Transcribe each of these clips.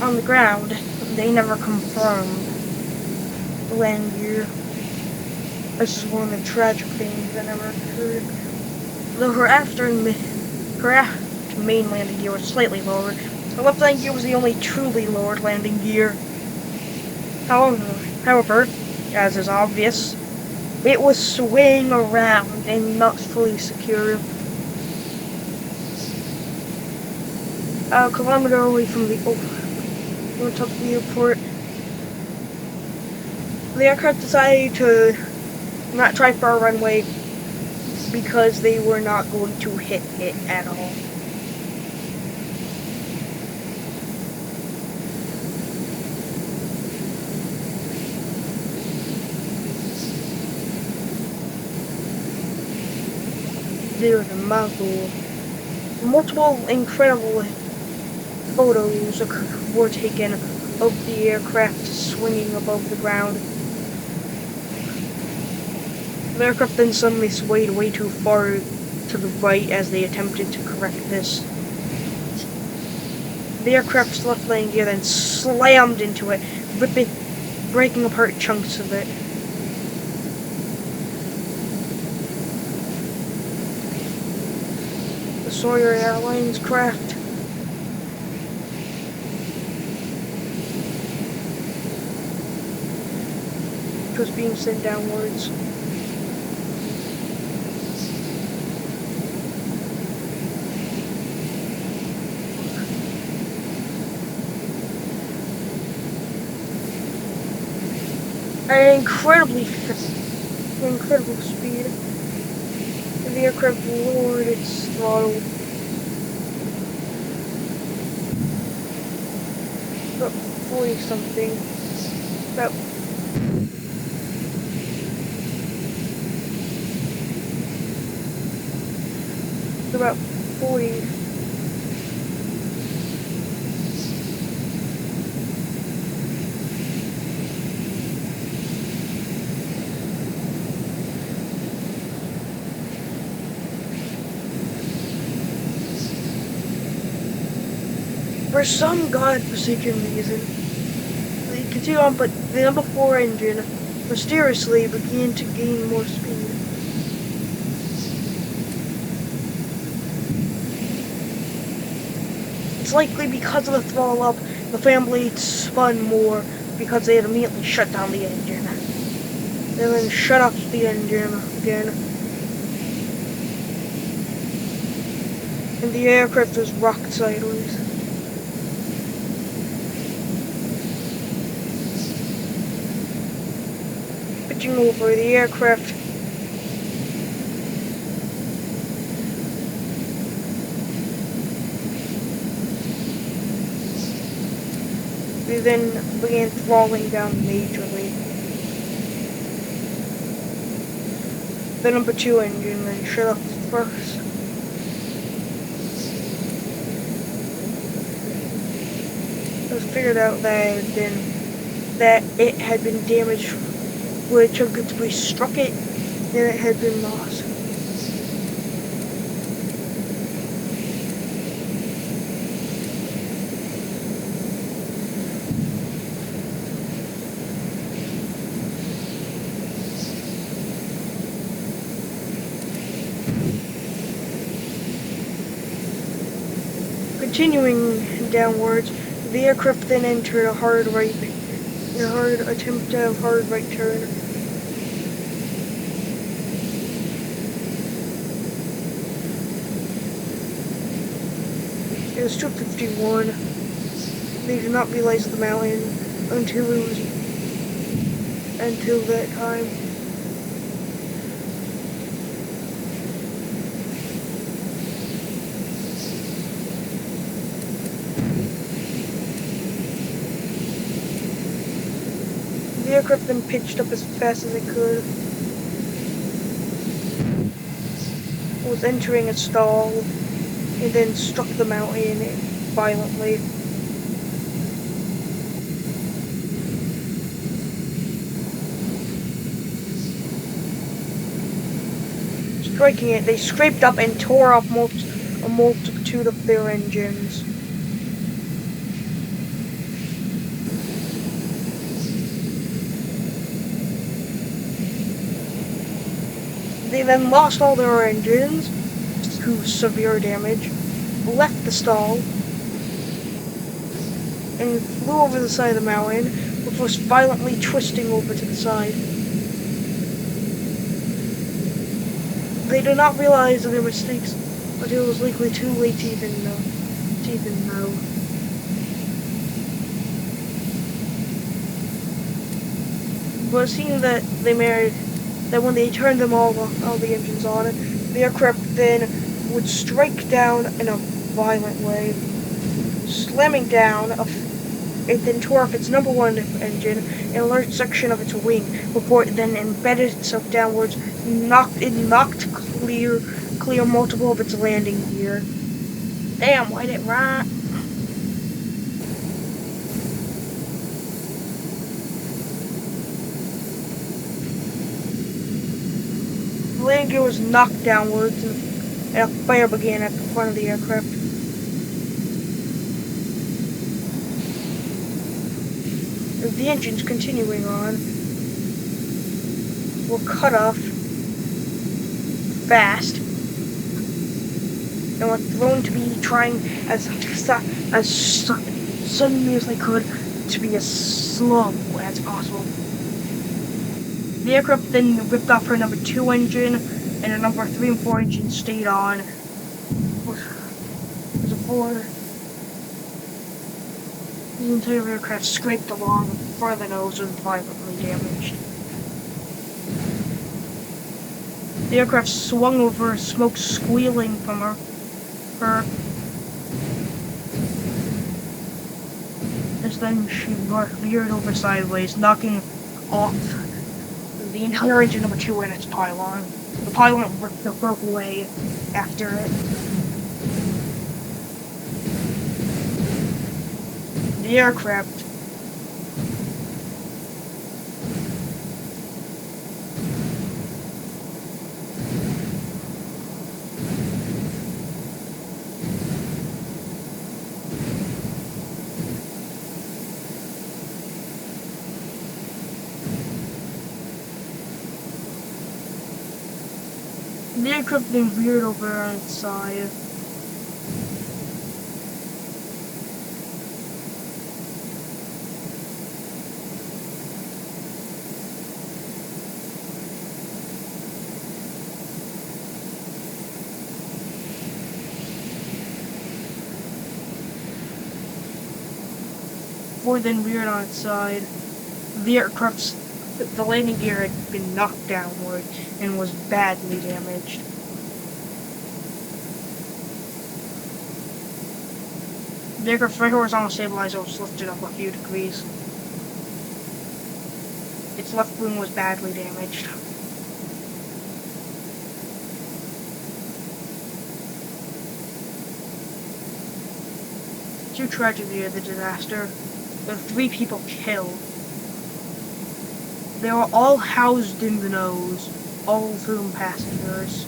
on the ground. They never confirmed the land gear. This is one of the tragic things that never occurred. Though her main landing gear was slightly lowered, her left landing gear was the only truly lowered landing gear. However, as is obvious, it was swaying around and not fully secure. A kilometer away from the on top of the airport, the aircraft decided to not try for a runway because they were not going to hit it at all. There's a muzzle. Multiple incredible photos were taken of the aircraft swinging above the ground. The aircraft then suddenly swayed way too far to the right as they attempted to correct this. The aircraft's left landing gear then slammed into it, breaking apart chunks of it. The Sawyer Airlines craft was being sent downwards. At an incredible speed, the aircraft lowered its throttle about 40 something, about 40. For some godforsaken reason, they continued on, but the number 4 engine mysteriously began to gain more speed. It's likely because of the throttle up, the fan blades spun more because they had immediately shut down the engine. They then shut off the engine again. And the aircraft was rocked sideways. Pitching over, the aircraft we then began throttling down majorly. The number 2 engine then shut off first. It was figured out that it had been damaged where a chunk of debris struck it, and it had been lost. Continuing downwards, the aircraft then entered a hard attempt at a hard right turn. It was 251. They did not realize the mountain until that time. The aircraft then pitched up as fast as it could. It was entering a stall and then struck the mountain violently. Striking it, they scraped up and tore off a multitude of their engines. then lost all their engines to severe damage, left the stall, and flew over the side of the mountain, which was violently twisting over to the side. They did not realize their mistakes until it was likely too late to even know. But it seemed that that when they turned all the engines on, the aircraft then would strike down in a violent way, slamming down. It then tore off its number one engine and a large section of its wing before it then embedded itself downwards. It knocked clear multiple of its landing gear. Damn, why did it right? The landing gear was knocked downwards and a fire began at the front of the aircraft. The engines continuing on were cut off fast and were thrown to be trying as suddenly as they could to be as slow as possible. The aircraft then ripped off her number 2 engine, and her number 3 and 4 engine stayed on. The entire aircraft scraped along the front of the nose and violently damaged. The aircraft swung over, smoke squealing from her. As then she veered over sideways, knocking off the entire engine number 2 and its pylon. The pylon broke away after it. The aircraft then veered over on its side. Before then reared on its side. The landing gear had been knocked downward and was badly damaged. The aircraft's right horizontal stabilizer was lifted up a few degrees. Its left wing was badly damaged. True tragedy of the disaster. There were 3 people killed. They were all housed in the nose, all of whom passengers.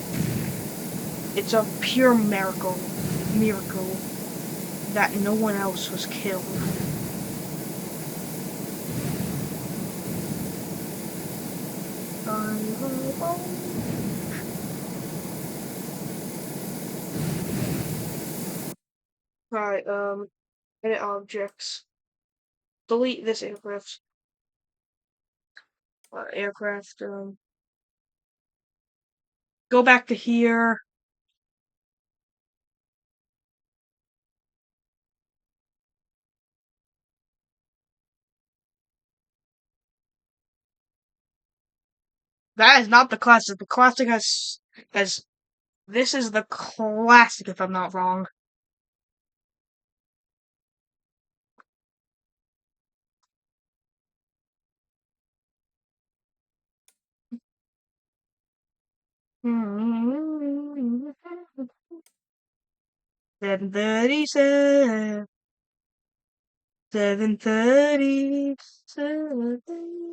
It's a pure miracle that no one else was killed. Right, edit objects. Delete this aircraft. Go back to here. That is not the classic. The classic has this is the classic if I'm not wrong. Hmm. 7:37. 7:37.